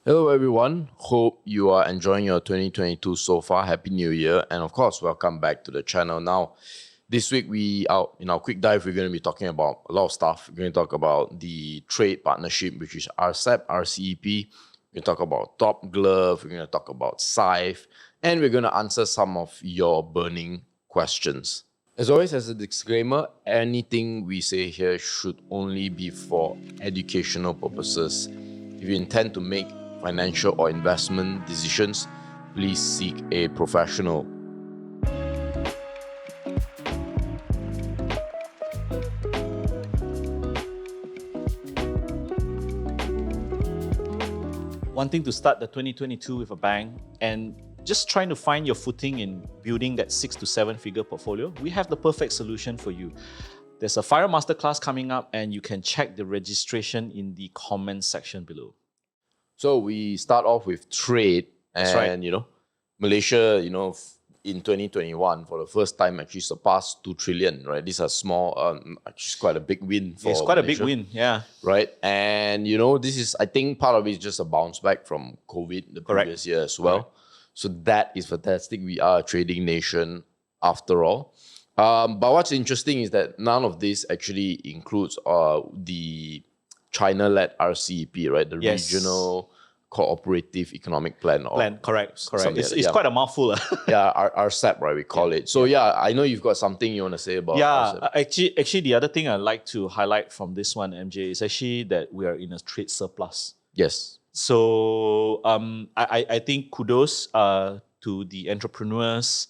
Hello everyone, hope you are enjoying your 2022 so far. Happy New Year, and of course, welcome back to the channel. Now, this week in our quick dive, we're going to be talking about a lot of stuff. We're going to talk about the trade partnership, which is RCEP, RCEP. We're going to talk about Top Glove, we're going to talk about Syfe, and we're going to answer some of your burning questions. As always, as a disclaimer, anything we say here should only be for educational purposes. If you intend to make financial or investment decisions, please seek a professional. Wanting to start the 2022 with a bang and just trying to find your footing in building that 6 to 7 figure portfolio, we have the perfect solution for you. There's a FIRL Masterclass coming up, and you can check the registration in the comments section below. So we start off with trade, and Malaysia, in 2021 for the first time actually surpassed 2 trillion, right? These are small, actually quite a big win for It's quite Malaysia, a big win, yeah. Right? And this is, I think part of it is just a bounce back from COVID the previous year as well. Correct. So that is fantastic. We are a trading nation after all. But what's interesting is that none of this actually includes the China-led RCEP, right? The Regional Cooperative Economic Plan. Correct. It's yeah. quite a mouthful. Yeah, RCEP, right? We call it. So I know you've got something you want to say about RCEP. Actually, the other thing I'd like to highlight from this one, MJ, is actually that we are in a trade surplus. Yes. So I think kudos to the entrepreneurs,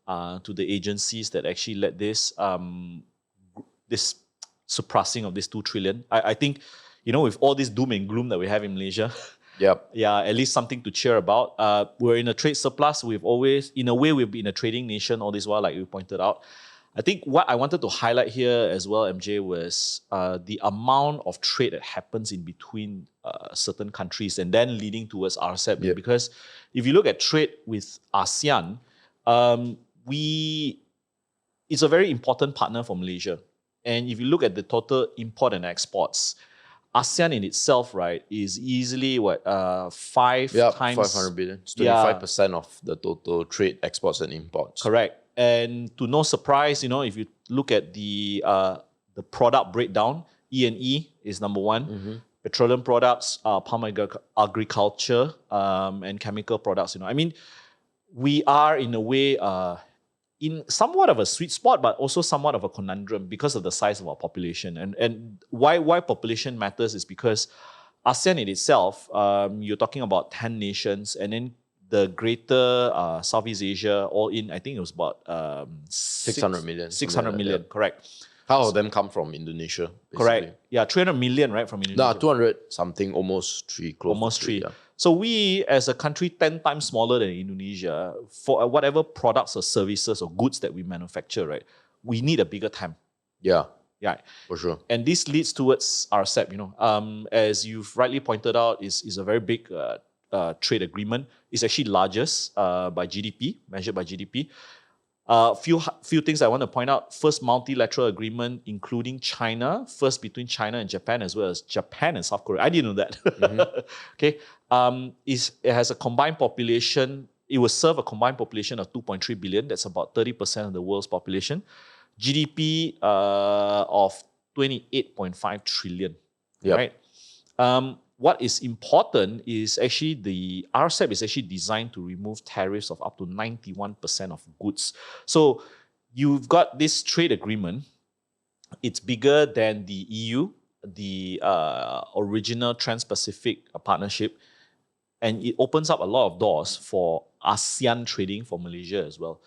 to the agencies that actually led this surpassing of this 2 trillion. I think, with all this doom and gloom that we have in Malaysia, Yep. yeah, at least something to cheer about. We're in a trade surplus. We've always, in a way, we've been a trading nation all this while, like you pointed out. I think what I wanted to highlight here as well, MJ, was the amount of trade that happens in between certain countries and then leading towards RCEP. Yep. Because if you look at trade with ASEAN, it's a very important partner for Malaysia. And if you look at the total import and exports, ASEAN in itself, right, is easily 5 times 500 billion. It's 25% of the total trade exports and imports. Correct. And to no surprise, if you look at the product breakdown, E&E is number one. Mm-hmm. Petroleum products, palm agriculture, and chemical products. I mean, we are in a way in somewhat of a sweet spot, but also somewhat of a conundrum because of the size of our population. And why population matters is because ASEAN in itself, you're talking about 10 nations, and then the greater Southeast Asia, all in, I think it was about 600 million. 600 million, correct. Half of them come from Indonesia. Basically. Correct. Yeah, 300 million, right, from Indonesia. No, 200 something, almost 3, close almost to 3. Yeah. So we, as a country 10 times smaller than Indonesia, for whatever products or services or goods that we manufacture, right, we need a bigger TAM. Yeah. Yeah, for sure. And this leads towards RCEP. As you've rightly pointed out, is a very big trade agreement. It's actually largest by GDP, measured by GDP. Few things I want to point out. First multilateral agreement, including China. First between China and Japan, as well as Japan and South Korea. I didn't know that. Mm-hmm. Okay. It has a combined population. It will serve a combined population of 2.3 billion. That's about 30% of the world's population. GDP of 28.5 trillion. Yep. Right. What is important is actually the RCEP is actually designed to remove tariffs of up to 91% of goods. So you've got this trade agreement. It's bigger than the EU, the original Trans-Pacific Partnership, and it opens up a lot of doors for ASEAN trading for Malaysia as well.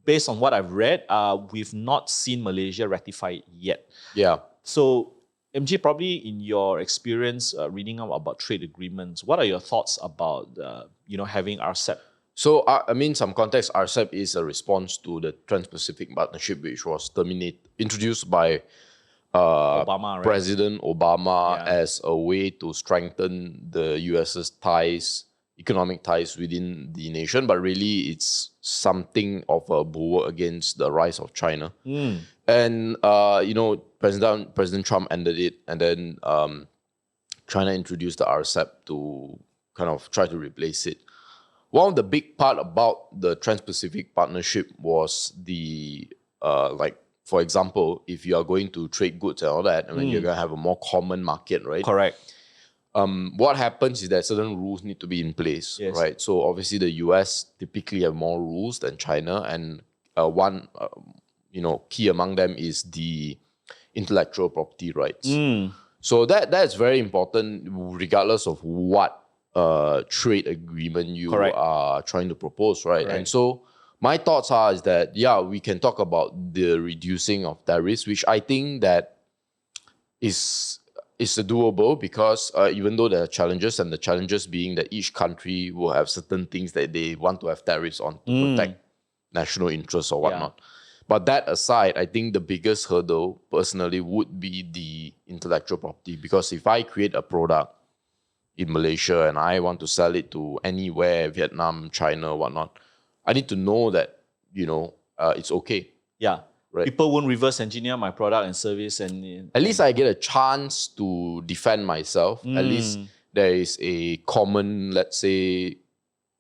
Based on what I've read, we've not seen Malaysia ratify it yet. Yeah. So MJ, probably in your experience reading up about trade agreements, what are your thoughts about having RCEP? So some context. RCEP is a response to the Trans-Pacific Partnership, which was introduced by Obama, right? President Obama as a way to strengthen the US's economic ties within the nation, but really it's something of a bulwark against the rise of China. And President Trump ended it, and then China introduced the RCEP to kind of try to replace it. One of the big part about the Trans-Pacific Partnership was the, like, for example, if you are going to trade goods and all that, and then you're going to have a more common market, right? Correct. What happens is that certain rules need to be in place, Yes. right? So obviously the US typically have more rules than China, and one, key among them is the intellectual property rights. So that's very important, regardless of what trade agreement you Correct. are trying to propose, right? Correct. And so my thoughts are is that, yeah, we can talk about the reducing of tariffs, which I think that is doable, because even though there are challenges, and the challenges being that each country will have certain things that they want to have tariffs on to protect national interests or whatnot. But that aside, I think the biggest hurdle personally would be the intellectual property, because if I create a product in Malaysia and I want to sell it to anywhere, Vietnam, China, whatnot, I need to know that, it's okay. Yeah. Right. People won't reverse engineer my product and service, and At least I get a chance to defend myself. At least there is a common, let's say,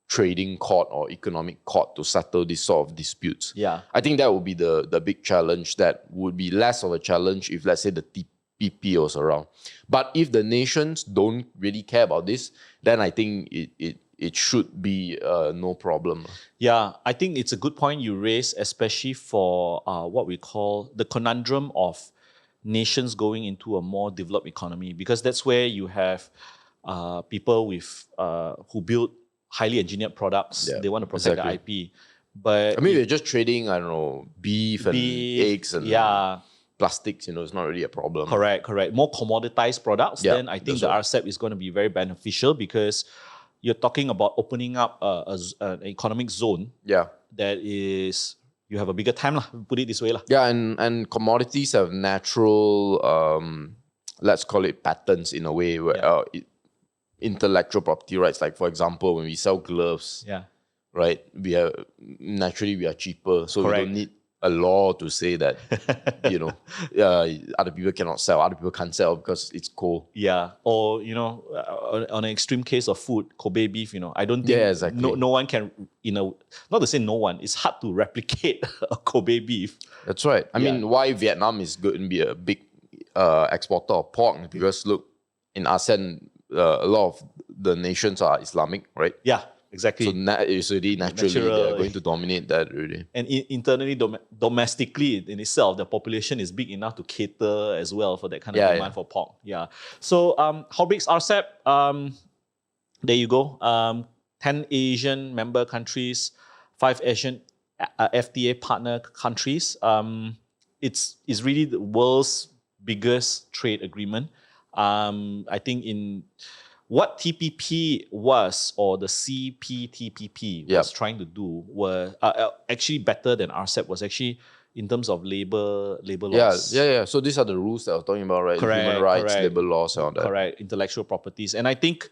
trading court or economic court to settle this sort of disputes. Yeah. I think that would be the big challenge. That would be less of a challenge if, let's say, the TPP was around. But if the nations don't really care about this, then I think it should be no problem. Yeah, I think it's a good point you raise, especially for what we call the conundrum of nations going into a more developed economy, because that's where you have people with who build highly engineered products. Yeah, They want to protect exactly. the IP. But I mean, we're just trading, I don't know, beef and eggs and plastics, it's not really a problem. Correct. More commoditized products, Yeah, then I think that's the right. RCEP is going to be very beneficial, because you're talking about opening up an economic zone Yeah. that is, you have a bigger time, put it this way. Yeah, and commodities have natural, let's call it patterns in a way, where intellectual property rights, like for example, when we sell gloves, right, we are cheaper, so Correct. we don't need a law to say that, other people cannot sell, other people can't sell because it's cold. Yeah, or on an extreme case of food, Kobe beef. I don't think exactly. no one can. Not to say no one. It's hard to replicate a Kobe beef. That's right. I mean, why Vietnam is going to be a big exporter of pork? Because look, in ASEAN, a lot of the nations are Islamic, right? Yeah, exactly. So it's already naturally they're going to dominate that already. And internally, domestically in itself, the population is big enough to cater as well for that kind of demand for pork. Yeah. So how big is RCEP? There you go. 10 Asian member countries, 5 Asian FTA partner countries. It's really the world's biggest trade agreement. I think in what TPP was, or the CPTPP was trying to do, were actually better than RCEP, was actually in terms of labor laws. Yeah. So these are the rules that I was talking about, right? Correct, Human rights, correct. labor laws, and all that. Correct, intellectual properties. And I think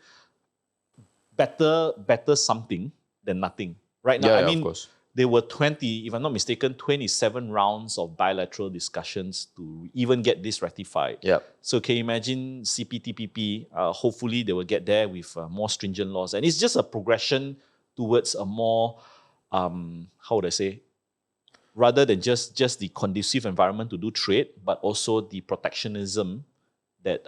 better something than nothing. Right now, I mean, of course. There were 20, if I'm not mistaken, 27 rounds of bilateral discussions to even get this ratified. Yeah. So can you imagine CPTPP? Hopefully they will get there with more stringent laws. And it's just a progression towards a more, how would I say, rather than just the conducive environment to do trade, but also the protectionism that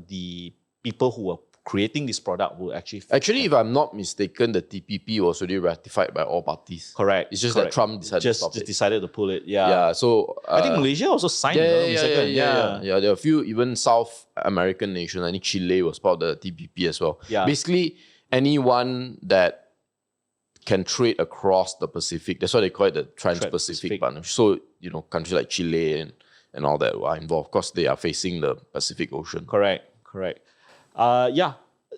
the people who are creating this product will actually... Actually, if I'm not mistaken, the TPP was already ratified by all parties. Correct. It's just that Trump decided to stop it. Decided to pull it, yeah. Yeah, so... I think Malaysia also signed it. Yeah, there are a few, even South American nations. I think Chile was part of the TPP as well. Yeah. Basically, anyone that can trade across the Pacific, that's why they call it the Trans-Pacific Partnership. So, countries like Chile and all that are involved. Of course, they are facing the Pacific Ocean. Correct.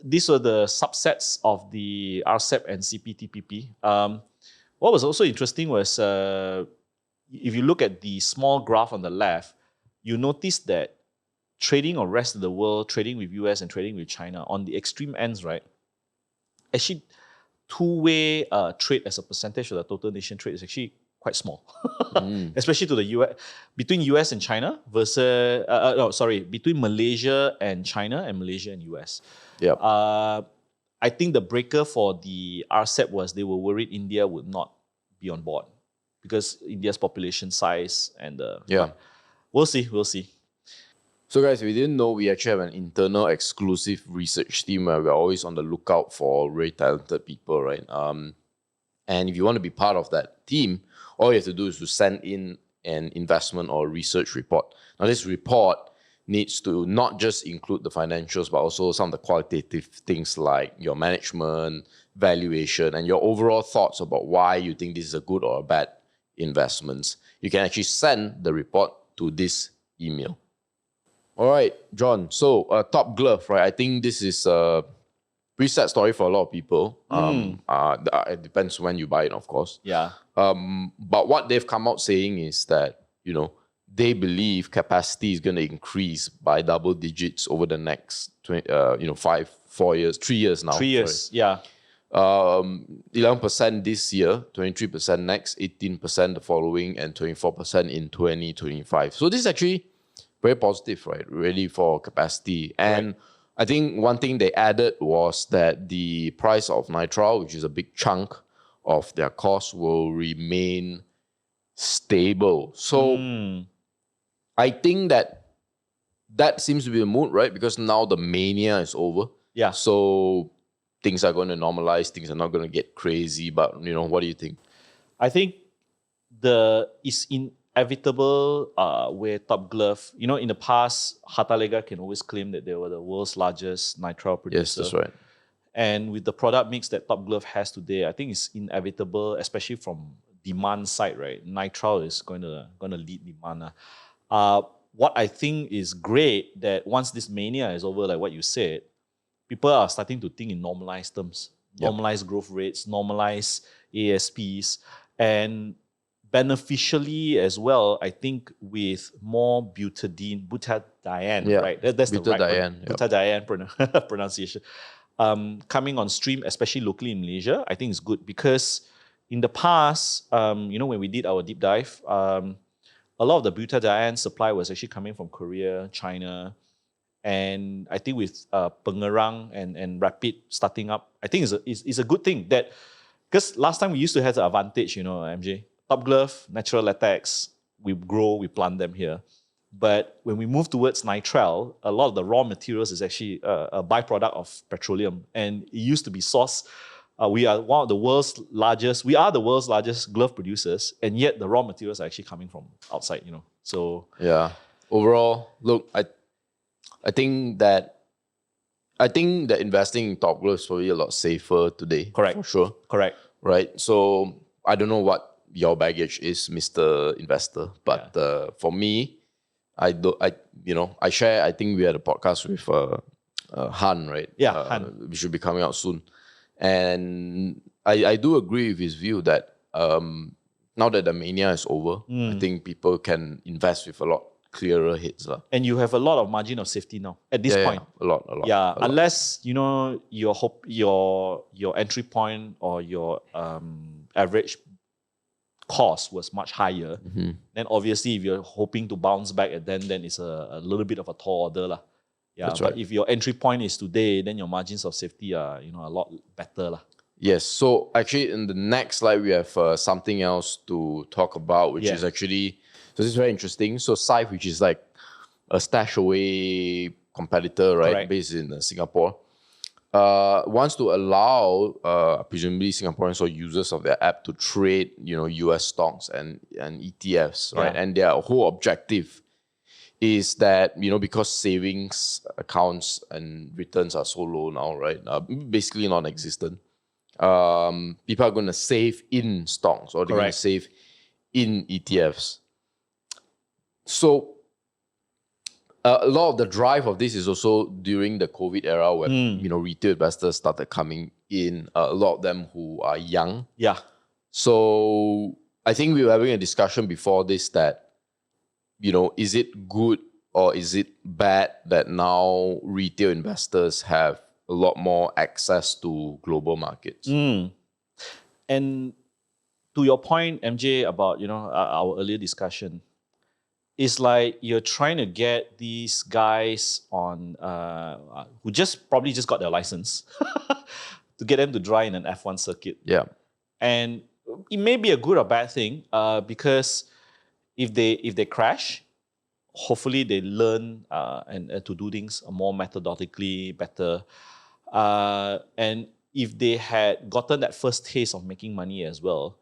These were the subsets of the RCEP and CPTPP. What was also interesting was, if you look at the small graph on the left, you notice that trading of rest of the world, trading with US and trading with China, on the extreme ends, right? Actually, two-way trade as a percentage of the total nation trade is actually quite small, especially to the US, between US and China versus, between Malaysia and China and Malaysia and US. Yep. I think the breaker for the RCEP was they were worried India would not be on board because India's population size and we'll see. So guys, if you didn't know, we actually have an internal exclusive research team where we're always on the lookout for very talented people, right? And if you want to be part of that team, all you have to do is to send in an investment or research report. Now, this report needs to not just include the financials, but also some of the qualitative things like your management, valuation, and your overall thoughts about why you think this is a good or a bad investment. You can actually send the report to this email. All right, John. So, Top Glove, right? I think this is a pretty sad story for a lot of people. It depends when you buy it, of course. Yeah. But what they've come out saying is that, they believe capacity is going to increase by double digits over the next 3 years now. 3 years, yeah. 11% this year, 23% next, 18% the following, and 24% in 2025. So this is actually very positive, right? Really for capacity. And I think one thing they added was that the price of nitrile, which is a big chunk of their cost, will remain stable. So I think that seems to be the mood, right? Because now the mania is over. Yeah. So things are going to normalize. Things are not going to get crazy. But, what do you think? I think it's inevitable with Top Glove. In the past, Hatalega can always claim that they were the world's largest nitrile producer. Yes, that's right. And with the product mix that Top Glove has today, I think it's inevitable, especially from demand side, right? Nitrile is going to lead demand. What I think is great that once this mania is over, like what you said, people are starting to think in normalized terms, normalized growth rates, normalized ASPs, and beneficially as well, I think with more butadiene, right? That's the right butadiene pronunciation. Coming on stream, especially locally in Malaysia, I think it's good because in the past, when we did our deep dive, a lot of the butadiene supply was actually coming from Korea, China, and I think with Pengerang and Rapid starting up, I think it's a good thing that because last time we used to have the advantage, MJ, Top Glove, natural latex, we grow, we plant them here. But when we move towards nitrile, a lot of the raw materials is actually a byproduct of petroleum, and it used to be sourced. We are the world's largest glove producers, and yet the raw materials are actually coming from outside, So yeah, overall, look, I think that investing in Top Glove is probably a lot safer today. Correct. For sure. Correct. Right. So I don't know what your baggage is, Mr. Investor, but for me, I share. I think we had a podcast with Han, right? Yeah, Han. We should be coming out soon. And I do agree with his view that now that the mania is over, I think people can invest with a lot clearer heads. And you have a lot of margin of safety now at this point. A lot. Yeah, unless your entry point or your average cost was much higher, then obviously if you're hoping to bounce back, then it's a little bit of a tall order. Yeah, that's but right. if your entry point is today, then your margins of safety are a lot better. Yes. So actually, in the next slide, we have something else to talk about, which is actually this is very interesting. So Syfe, which is like a StashAway competitor, right, Correct. based in Singapore, wants to allow presumably Singaporeans or users of their app to trade, US stocks and ETFs, right? Yeah. And their whole objective is that, because savings accounts and returns are so low now, right? Basically non-existent. People are going to save in stocks or they're going to save in ETFs. So a lot of the drive of this is also during the COVID era when, retail investors started coming in, a lot of them who are young. Yeah. So I think we were having a discussion before this that, is it good or is it bad that now retail investors have a lot more access to global markets? And to your point, MJ, about our earlier discussion, it's like you're trying to get these guys on who probably just got their license to get them to drive in an F1 circuit. Yeah. And it may be a good or bad thing because if they crash, hopefully they learn and to do things more methodically better. And if they had gotten that first taste of making money as well,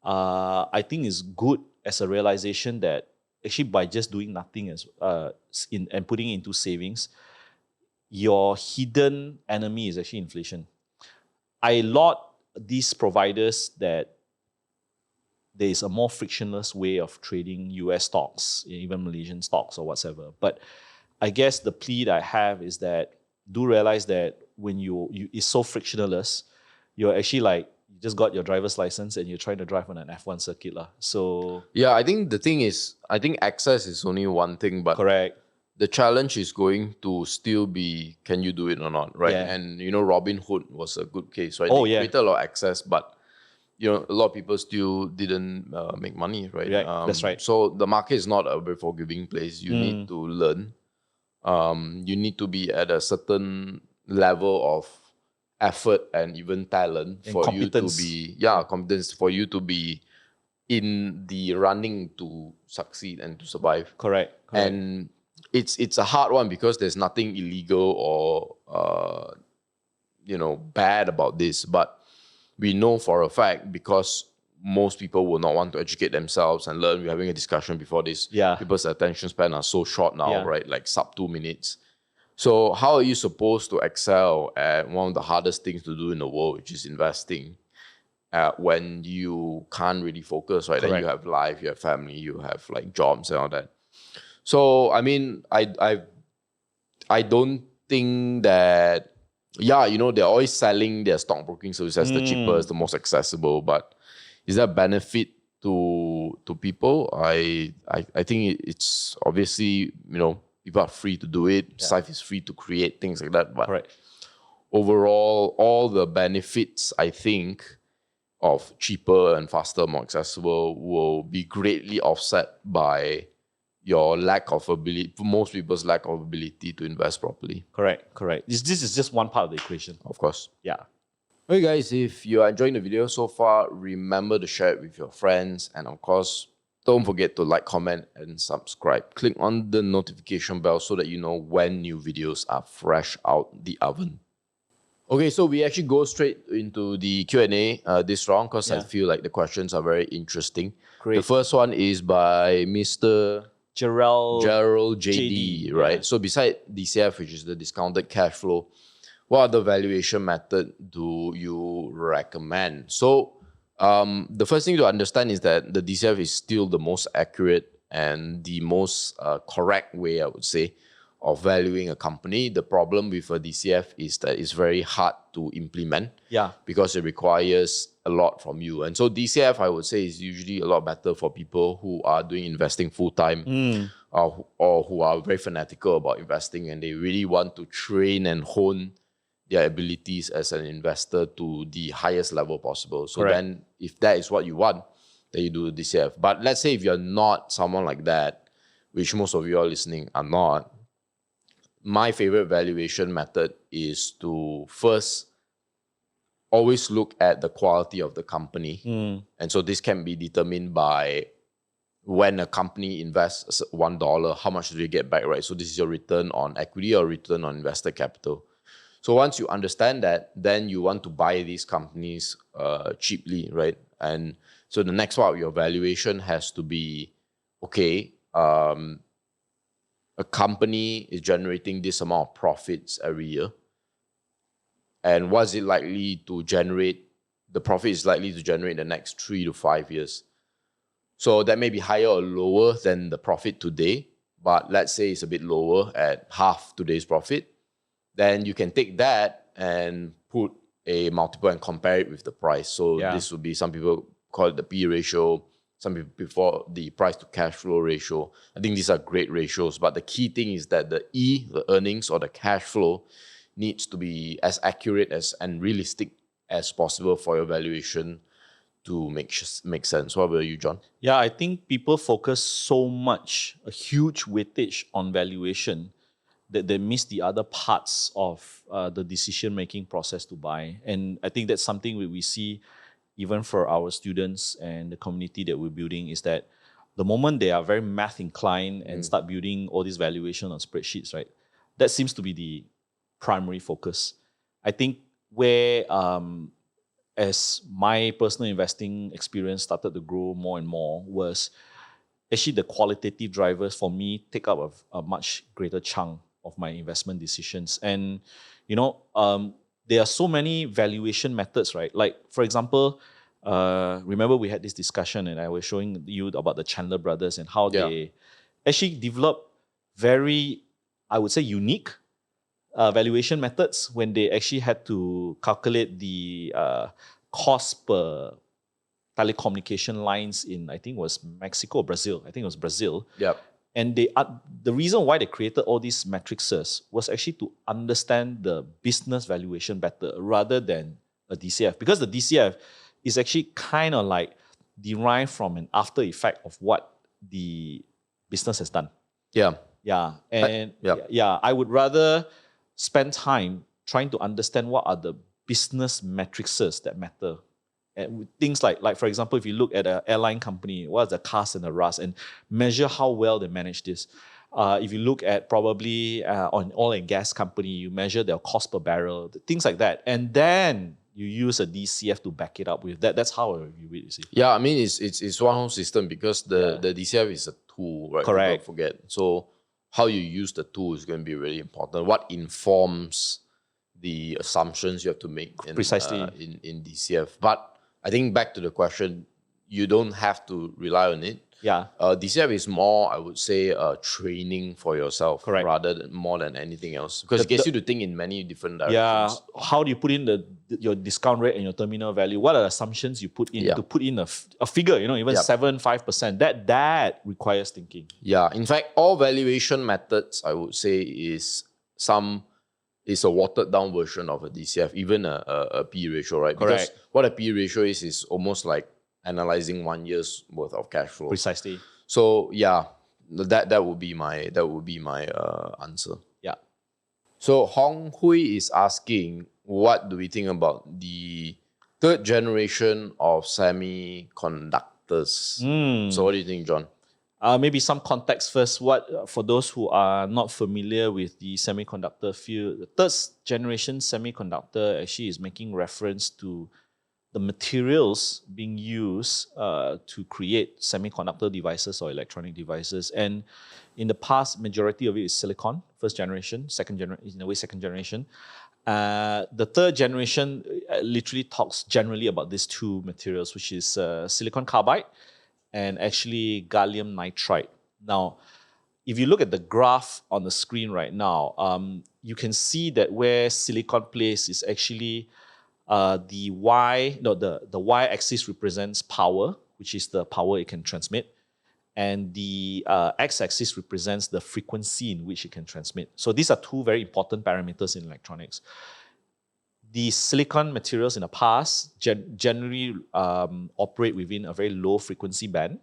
I think it's good as a realization that actually by just doing nothing and putting it into savings, your hidden enemy is actually inflation. I laud these providers that there is a more frictionless way of trading US stocks, even Malaysian stocks or whatever. But I guess the plea that I have is that do realize that when you it's so frictionless, you're actually like, you just got your driver's license and you're trying to drive on an F1 circuit. So Yeah, I think the thing is, I think access is only one thing, but correct. The challenge is going to still be, can you do it or not, right? Yeah. And, Robin Hood was a good case, right? Oh, They yeah. created a lot of access, but, a lot of people still didn't make money, right? Yeah, that's right. So the market is not a very forgiving place. You need to learn. You need to be at a certain level of effort and even talent And for competence. you to be, competence for you to be in the running to succeed and to survive. Correct. And it's a hard one because there's nothing illegal or bad about this, but we know for a fact, because most people will not want to educate themselves and learn. We're having a discussion before this. Yeah. People's attention span are so short now, Yeah. right? Like sub 2 minutes. So how are you supposed to excel at one of the hardest things to do in the world, which is investing, when you can't really focus, right? Then Correct. you have life, you have family, you have like jobs and all that. So I mean, I don't think that, they're always selling their stockbroking service as the cheapest, the most accessible, but is that benefit to people? I think it's obviously, people are free to do it. Yeah. Syfe is free to create things like that, but Correct. overall, all the benefits, I think, of cheaper and faster, more accessible will be greatly offset by your lack of ability, most people's lack of ability to invest properly. Correct. This is just one part of the equation. Of course. Yeah. Okay, guys, if you are enjoying the video so far, remember to share it with your friends. And of course, don't forget to like, comment, and subscribe. Click on the notification bell so that you know when new videos are fresh out the oven. Okay, so we actually go straight into the Q&A this round because I feel like the questions are very interesting. Great. The first one is by Mr. Gerald JD, right? Yeah. So beside DCF, which is the discounted cash flow, what other valuation method do you recommend? So the first thing to understand is that the DCF is still the most accurate and the most correct way, I would say, of valuing a company. The problem with a DCF is that it's very hard to implement. Yeah. Because it requires a lot from you. And so DCF, I would say, is usually a lot better for people who are doing investing full-time or who are very fanatical about investing and they really want to train and hone their abilities as an investor to the highest level possible. So Correct. then if that is what you want, then you do DCF. But let's say if you're not someone like that, which most of you are listening are not, my favorite valuation method is to first always look at the quality of the company. And so this can be determined by when a company invests $1, how much do you get back, right? So this is your return on equity or return on invested capital. So once you understand that, then you want to buy these companies cheaply, right? And so the next part of your valuation has to be, okay, a company is generating this amount of profits every year. And what's it likely to generate? The profit is likely to generate in the next 3 to 5 years. So that may be higher or lower than the profit today, but let's say it's a bit lower at half today's profit. Then you can take that and put a multiple and compare it with the price. So this would be, some people call it the P ratio, some people before the price to cash flow ratio. I think these are great ratios, but the key thing is that the E, the earnings or the cash flow, needs to be as accurate as and realistic as possible for your valuation to make sense. What about you, John? Yeah, I think people focus so much, a huge weightage on valuation that they miss the other parts of the decision-making process to buy. And I think that's something we see even for our students and the community that we're building, is that the moment they are very math inclined and start building all this valuation on spreadsheets, right? That seems to be the primary focus. I think where as my personal investing experience started to grow more and more was actually the qualitative drivers for me take up a much greater chunk of my investment decisions. And, there are so many valuation methods, right? Like, for example, remember we had this discussion and I was showing you about the Chandler brothers and how they actually developed very, I would say, unique valuation methods when they actually had to calculate the cost per telecommunication lines in, I think it was Mexico or Brazil. I think it was Brazil. Yep. And the reason why they created all these matrices was actually to understand the business valuation better rather than a DCF. Because the DCF is actually kind of like derived from an after effect of what the business has done. Yeah. Yeah. And I would rather spend time trying to understand what are the business matrices that matter. And things like for example, if you look at an airline company, what are the CAS and the RAS, and measure how well they manage this. If you look at probably on oil and gas company, you measure their cost per barrel, things like that. And then you use a DCF to back it up with that. That's how I review it, you see. Yeah, I mean, it's one whole system because the DCF is a tool, right? Correct. Don't forget. So how you use the tool is going to be really important. What informs the assumptions you have to make in DCF. But I think back to the question, you don't have to rely on it. Yeah. DCF is more, I would say, training for yourself. Correct. Rather than more than anything else. Because it gets you to think in many different directions. Yeah. How do you put in your discount rate and your terminal value? What are the assumptions you put in to put in a figure, even 7-5%? That requires thinking. Yeah. In fact, all valuation methods, I would say, is a watered down version of a DCF, even a P ratio, right? Correct. Because what a P ratio is almost like analyzing 1 year's worth of cash flow. Precisely. So yeah, that would be my answer. Yeah. So Hong Hui is asking, what do we think about the third generation of semiconductors? So what do you think, John? Maybe some context first. For those who are not familiar with the semiconductor field, the third generation semiconductor actually is making reference to the materials being used to create semiconductor devices or electronic devices. And in the past, majority of it is silicon, first generation, second generation. The third generation literally talks generally about these two materials, which is silicon carbide and actually gallium nitride. Now, if you look at the graph on the screen right now, you can see that where silicon plays is actually the y-axis represents power, which is the power it can transmit, and the x-axis represents the frequency in which it can transmit. So these are two very important parameters in electronics. The silicon materials in the past generally operate within a very low frequency band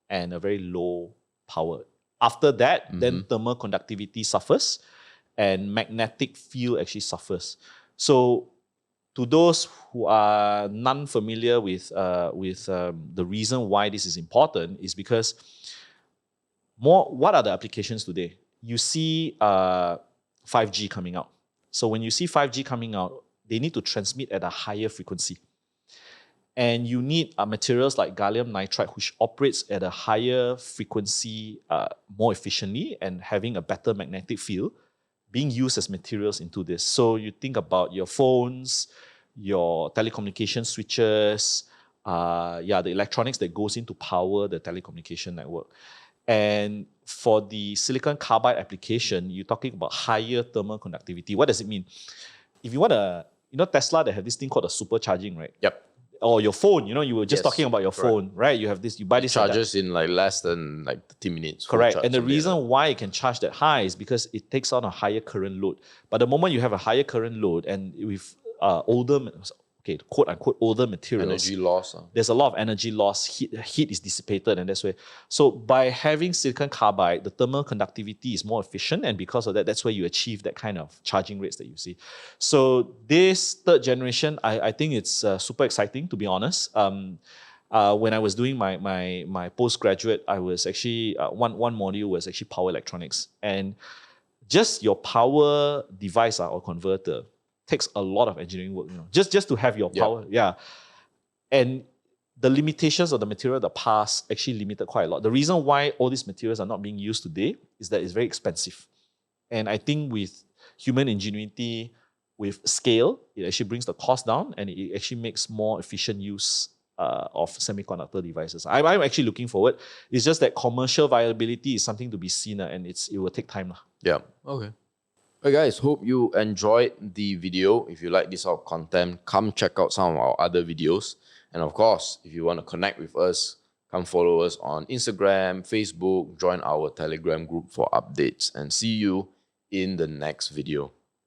and a very low power. After that, then thermal conductivity suffers and magnetic field actually suffers. So to those who are non-familiar with the reason why this is important is because what are the applications today? You see 5G coming out. So when you see 5G coming out, they need to transmit at a higher frequency. And you need materials like gallium nitride, which operates at a higher frequency more efficiently and having a better magnetic field, being used as materials into this. So you think about your phones, your telecommunication switches, the electronics that goes into power the telecommunication network. And for the silicon carbide application, you're talking about higher thermal conductivity. What does it mean? If you want Tesla, they have this thing called a supercharging, right? Yep. Or your phone, you were just talking about your phone, right? You have this, you buy this. It charges in like less than like 30 minutes. Correct. And the reason why it can charge that high is because it takes on a higher current load. But the moment you have a higher current load and with okay, quote unquote older materials, Energy loss. there's a lot of energy loss, heat is dissipated, and that's where. So by having silicon carbide, the thermal conductivity is more efficient, and because of that, that's where you achieve that kind of charging rates that you see. So this third generation, I think it's super exciting, to be honest. When I was doing my postgraduate, I was actually one module was actually power electronics, and just your power device or converter takes a lot of engineering work, just to have your power. Yeah. And the limitations of the material of the past actually limited quite a lot. The reason why all these materials are not being used today is that it's very expensive. And I think with human ingenuity, with scale, it actually brings the cost down, and it actually makes more efficient use of semiconductor devices. I'm actually looking forward. It's just that commercial viability is something to be seen, and it will take time. Yeah. Okay. Hey guys, hope you enjoyed the video. If you like this sort of content, come check out some of our other videos. And of course, if you want to connect with us, come follow us on Instagram, Facebook, join our Telegram group for updates, and see you in the next video.